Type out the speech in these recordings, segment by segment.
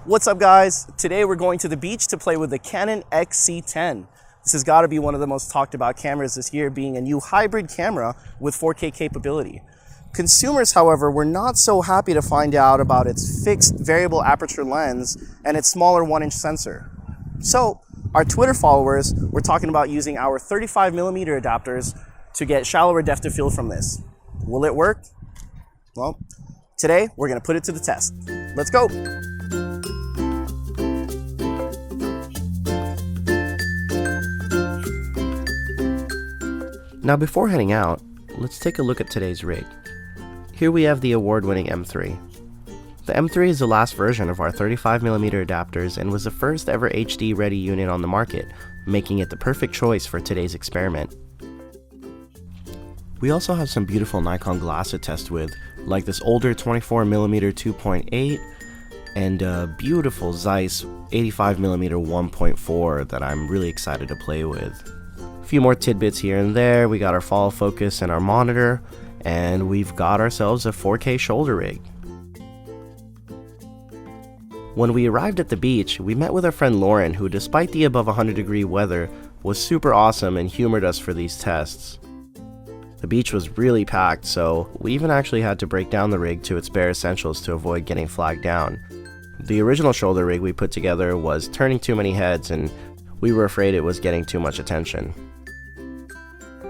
What's up, guys? Today we're going to the beach to play with the Canon XC10. This has got to be one of the most talked about cameras this year, being a new hybrid camera with 4K capability. Consumers, however, were not so happy to find out about its fixed variable aperture lens and its smaller 1-inch sensor. So our Twitter followers were talking about using our 35mm adapters to get shallower depth of field from this. Will it work? Well, today we're going to put it to the test. Let's go! Now before heading out, let's take a look at today's rig. Here we have the award-winning M3. The M3 is the last version of our 35mm adapters and was the first ever HD ready unit on the market, making it the perfect choice for today's experiment. We also have some beautiful Nikon glass to test with, like this older 24mm 2.8 and a beautiful Zeiss 85mm 1.4 that I'm really excited to play with. A few more tidbits here and there. We got our follow focus and our monitor, and we've got ourselves a 4K shoulder rig. When we arrived at the beach, we met with our friend Lauren, who despite the above 100-degree weather was super awesome and humored us for these tests. The beach was really packed, so we even actually had to break down the rig to its bare essentials to avoid getting flagged down. The original shoulder rig we put together was turning too many heads, and we were afraid it was getting too much attention.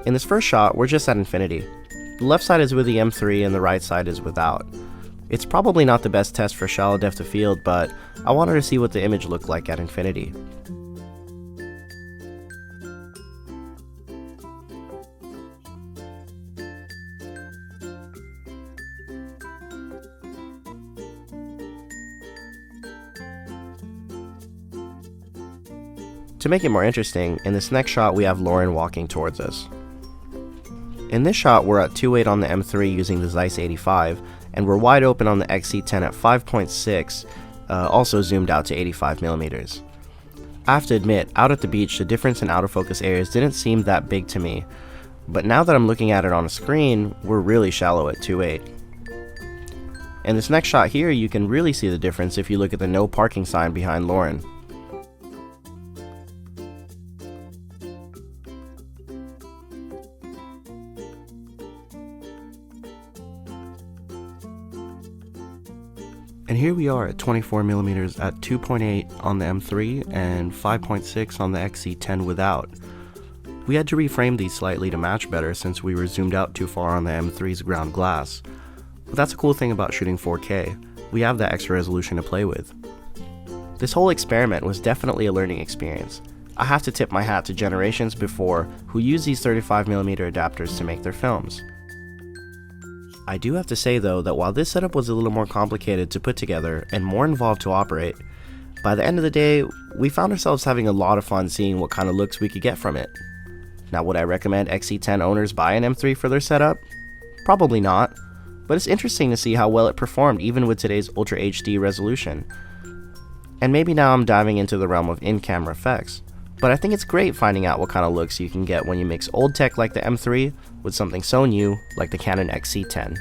In this first shot, we're just at infinity. The left side is with the M3 and the right side is without. It's probably not the best test for shallow depth of field, but I wanted to see what the image looked like at infinity. To make it more interesting, in this next shot we have Lauren walking towards us. In this shot we're at 2.8 on the M3 using the Zeiss 85, and we're wide open on the XC10 at 5.6, also zoomed out to 85mm. I have to admit, out at the beach the difference in out of focus areas didn't seem that big to me, but now that I'm looking at it on a screen, we're really shallow at 2.8. In this next shot here you can really see the difference if you look at the no parking sign behind Lauren. And here we are at 24mm at 2.8 on the M3 and 5.6 on the XC10 without. We had to reframe these slightly to match better since we were zoomed out too far on the M3's ground glass. But that's a cool thing about shooting 4K, we have that extra resolution to play with. This whole experiment was definitely a learning experience. I have to tip my hat to generations before who used these 35mm adapters to make their films. I do have to say though that while this setup was a little more complicated to put together and more involved to operate, by the end of the day, we found ourselves having a lot of fun seeing what kind of looks we could get from it. Now, would I recommend XC10 owners buy an M3 for their setup? Probably not, but it's interesting to see how well it performed even with today's Ultra HD resolution. And maybe now I'm diving into the realm of in-camera effects, but I think it's great finding out what kind of looks you can get when you mix old tech like the M3 with something so new like the Canon XC10.